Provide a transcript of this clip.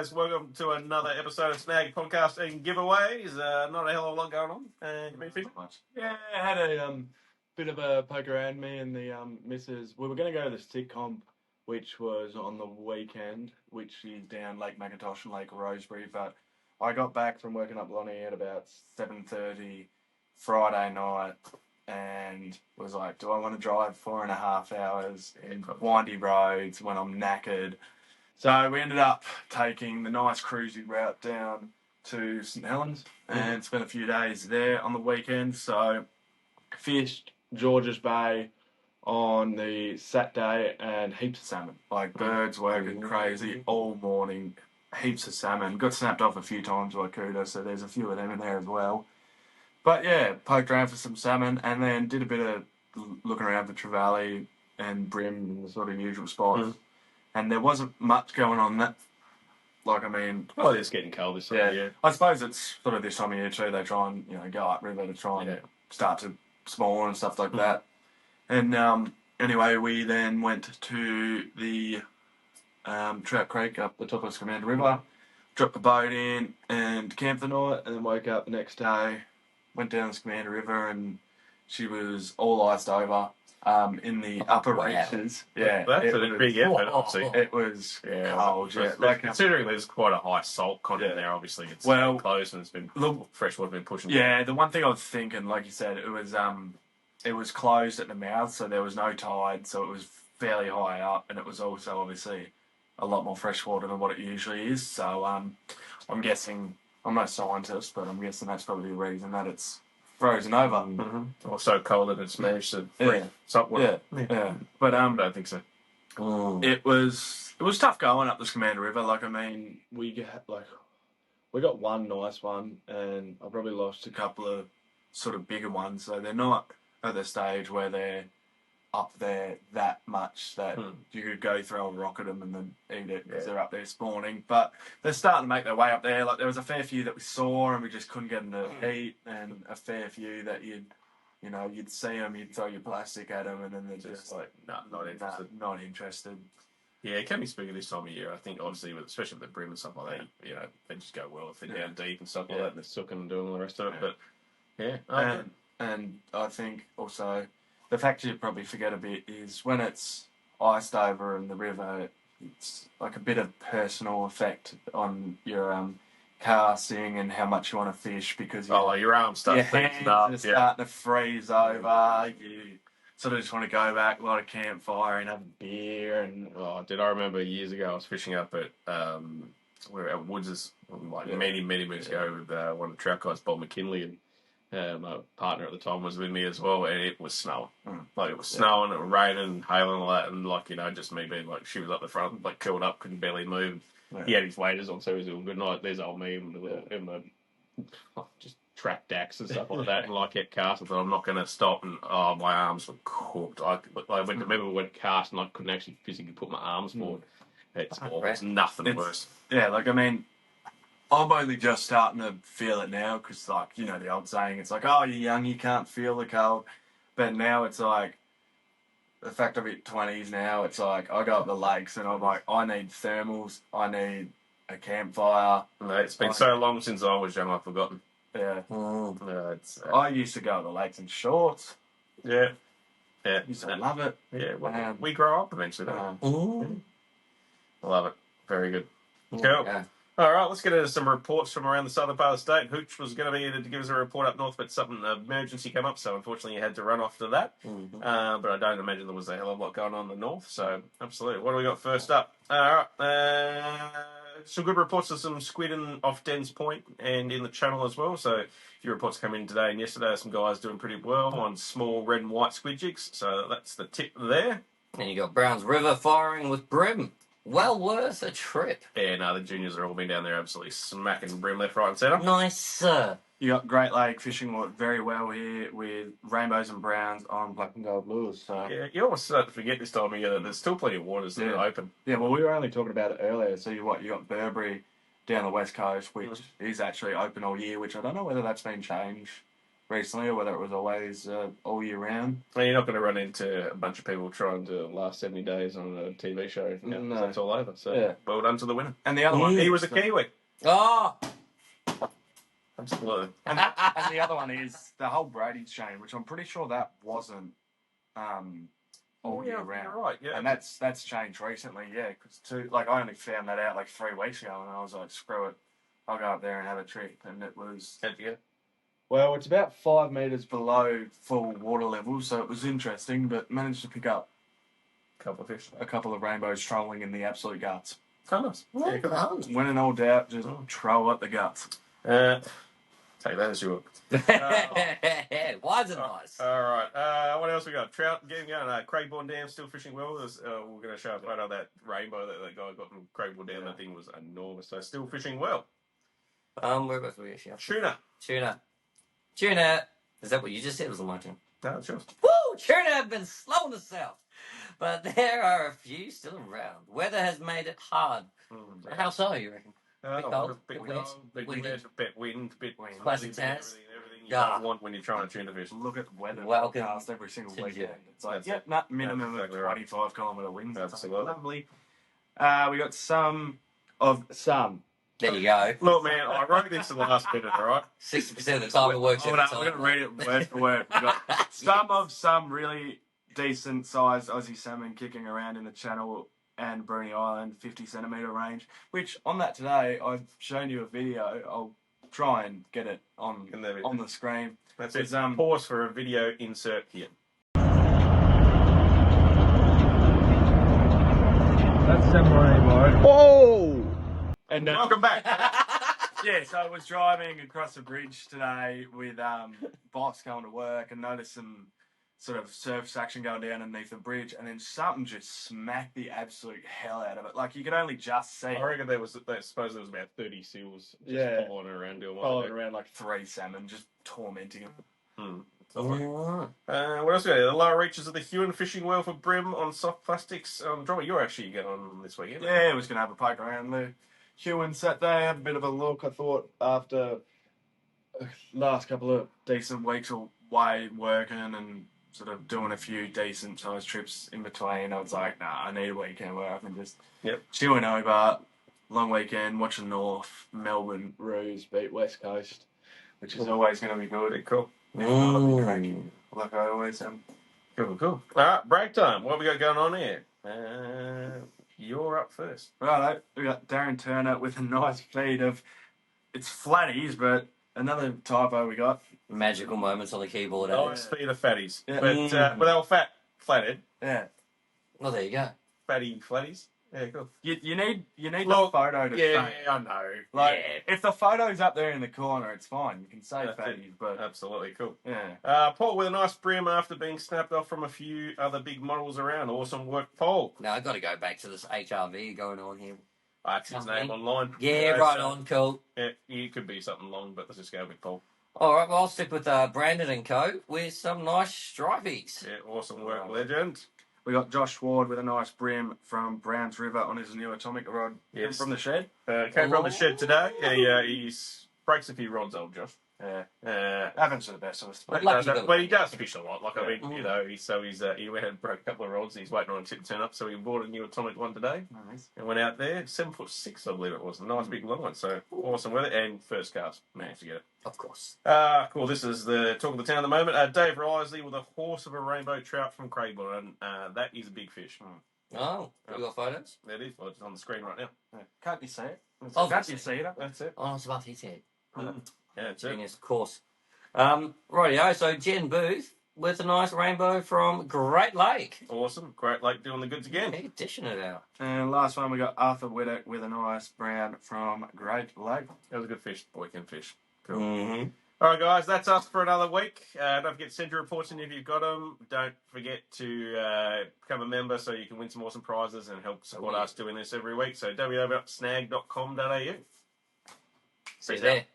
guys? Welcome to another episode of Snagged Podcast and Giveaways. Not a hell of a lot going on. You been fishing much? Yeah, I had a bit of a poke around. Me and the missus. We were going to go to the stick comp, which was on the weekend, which is down Lake Mackintosh and Lake Rosebery. But I got back from working up Lonnie at about 7:30 Friday night, and was like, do I want to drive 4.5 hours in windy roads when I'm knackered? So we ended up taking the nice cruisy route down to St Helens and spent a few days there on the weekend. So fished Georges Bay on the Saturday and heaps of salmon. Like birds working crazy all morning, heaps of salmon. Got snapped off a few times by Cuda, so there's a few of them in there as well. But yeah, poked around for some salmon and then did a bit of looking around for trevally and brim and the sort of usual spots. And there wasn't much going on that. Like, I mean... Oh, it's getting cold this time of year. I suppose it's sort of this time of year too. They try and, go upriver to try and start to spawn and stuff like that. And anyway, we then went to the Trout Creek up the top of Scamander River, dropped the boat in and camped the night, and then woke up the next day, went down the Scamander River, and she was all iced over. In the upper reaches. Yeah. That's a big effort, obviously. It was cold, yeah. Considering there's quite a high salt content there, obviously. It's closed and it's been fresh water been pushing down. The one thing I was thinking, like you said, it was closed at the mouth, so there was no tide, so it was fairly high up, and it was also obviously a lot more fresh water than what it usually is. So I'm guessing, I'm no scientist, but I'm guessing that's probably the reason that it's frozen over. Or so cold that it's managed to freeze salt water. Yeah. But I don't think so. It was tough going up the Scamander River. Like, I mean, we got one nice one, and I probably lost a couple of sort of bigger ones. So they're not at the stage where they're up there that much that you could go throw a rock at them and then eat it because they're up there spawning. But they're starting to make their way up there. Like, there was a fair few that we saw and we just couldn't get them to eat, and a fair few that you'd see them, you'd throw your plastic at them, and then they're just like, not interested. Not interested. Yeah, it can be spooky this time of year. I think, obviously, especially with the brim and stuff like that, they just go well if they're down deep and stuff like that, and they're sucking and doing all the rest of it. But, and I think also the fact you probably forget a bit is when it's iced over in the river, it's like a bit of personal effect on your casting and how much you want to fish, because your arms start starting to freeze over. You sort of just want to go back, light a campfire and have a beer. And I remember years ago I was fishing up at we were at Woods many moons ago with one of the trout guys, Bob McKinley, and my partner at the time was with me as well, and it was snowing. Like, it was snowing, it was raining, and hailing, and all that, and just me being like, she was up the front, like curled up, couldn't barely move. He had his waders on, so he was doing good night. There's old me and the just track dacks and stuff like that, and like kept casting. I thought, I'm not going to stop, and my arms were cooked. I remember we went casting, I couldn't actually physically put my arms forward. It's nothing worse. Yeah, like, I mean, I'm only just starting to feel it now because, like, the old saying, it's like, oh, you're young, you can't feel the cold. But now it's like, the fact I've hit 20s now, it's like, I go up the lakes and I'm like, I need thermals, I need a campfire. It's been so long since I was young, I've forgotten. Yeah. I used to go to the lakes in shorts. Yeah. I used to love it. Yeah, well, we grow up eventually, don't we? I love it. Very good. Cool. Yeah. All right, let's get into some reports from around the southern part of the state. Hooch was going to be to give us a report up north, but an emergency came up, so unfortunately you had to run off to that. But I don't imagine there was a hell of a lot going on in the north, so absolutely. What do we got first up? All right, some good reports of some squid off Dens Point and in the channel as well. So a few reports come in today and yesterday. Some guys doing pretty well on small red and white squid jigs, so that's the tip there. And you got Browns River firing with brim. Well worth a trip. Yeah, no, the juniors are all been down there absolutely smacking brim left, right and centre. Nice, sir. You got Great Lake fishing very well here with rainbows and browns on black and gold lures. So. Yeah, you almost start to forget this time of year that there's still plenty of waters that are open. Yeah, well, we were only talking about it earlier. So you got Burberry down the west coast, which is actually open all year, which I don't know whether that's been changed recently, or whether it was always all year round. Well, you're not going to run into a bunch of people trying to last 70 days on a TV show. Yeah, No. that's all over. So, Yeah. well done to the winner. And the other one, He was a Kiwi. Oh! Absolutely. and the other one is the whole Brady chain, which I'm pretty sure that wasn't all year round. You're right, yeah. And that's changed recently, yeah. Because I only found that out like 3 weeks ago, and I was like, screw it, I'll go up there and have a trip. And it was. How'd you get? Well, it's about 5 meters below full water level, so it was interesting, but managed to pick up Couple of fish. a couple of rainbows trolling in the absolute guts. Oh, nice. Yeah, cool. When in all doubt, just troll up the guts. Take that as you will. Why is it nice? All right. What else we got? Trout getting going. Craigbourne Dam still fishing well. We're going to show a photo of that rainbow that guy got from Craigbourne Dam. That thing was enormous. So still fishing well. Where was we? Tuna. Is that what you just said? Was it my turn? No, it's yours. Woo! Tuna have been slow in the south, but there are a few still around. Weather has made it hard. How so, you reckon? Bit cold, bit bit wet, bit windy. windy, bit wind, bit Classic everything, Taz. everything you don't want when you're trying to tuna fish. Look at weather Welcome forecast every single to weekend. June. It's like, That's minimum exactly of right. 25 kilometre winds. It's Absolutely. lovely. We got some. There you go. Look, man, I wrote this in the last minute, all right? 60% of the time it works Hold every up, time. we're going to read it word for word. We got some really decent sized Aussie salmon kicking around in the channel and Bruny Island 50 centimetre range, which on that today, I've shown you a video. I'll try and get it on the screen. That's It's, it. Pause for a video insert here. That's samurai, Whoa! And Welcome back. yeah, so I was driving across the bridge today with Boss going to work and noticed some sort of surf action going down underneath the bridge, and then something just smacked the absolute hell out of it. Like, you could only just see. I reckon I suppose there was about 30 seals just following around doing like 3 salmon, just tormenting them. What else we got? The lower reaches of the Huon fishing well for brim on soft plastics. Drummer, you're actually going on this weekend. Yeah, I was going to have a poke around the Huon Saturday, have a bit of a look. I thought after last couple of decent weeks away working and sort of doing a few decent sized trips in between, I was like, nah, I need a weekend where I can just chill in Hobart, long weekend, watch the North, Melbourne, Roos beat West Coast, which is always going to be good. Cool. Like I always am. Cool. All right, break time. What we got going on here? You're up first. Right, we got Darren Turner with a nice feed of, it's flatties, but another typo we got. Magical moments on the keyboard. Nice feed of fatties. Yeah. But they were flathead. Yeah. Well, there you go. Fatty flatties. Yeah, cool. You need the photo to say. I know. Like, if the photo's up there in the corner, it's fine. You can say That's fatties, but Absolutely cool. yeah. Paul with a nice brim after being snapped off from a few other big models around. Awesome work, Paul. Now, I've got to go back to this HRV going on here. That's his name online. Yeah, right on, cool. Yeah, it could be something long, but let's just go with Paul. All right, well, I'll stick with Brandon and Co. with some nice stripies. Yeah, awesome work, legend. We got Josh Ward with a nice brim from Browns River on his new atomic rod. Yes. From the shed. Came from the shed today. He breaks a few rods, old Josh. Happens to the best of us. But he does fish a lot. Like, I mean, you know, he went and broke a couple of rods and he's waiting on a tip to turn up. So he bought a new atomic one today and went out there. 7'6", I believe it was. A nice big long one. So awesome with it. And first cast. Managed to get it. Of course. Cool. This is the talk of the town at the moment. Dave Risley with a horse of a rainbow trout from Craigbourne. That is a big fish. Oh, we got photos? That is. Well, it's on the screen right now. Can't you see it? Oh, Can't you see it? That's it. Oh, it's above his head. Yeah, that's it. Genius, of course. Rightio, so Jen Booth with a nice rainbow from Great Lake. Awesome. Great Lake doing the goods again. Yeah, dishing it out. And last one, we got Arthur Whittock with a nice brown from Great Lake. That was a good fish. Boy can fish. Cool. Mm-hmm. All right, guys, that's us for another week. Don't forget to send your reports in if you've got them. Don't forget to become a member so you can win some awesome prizes and help support us doing this every week. So www.snag.com.au. See you there.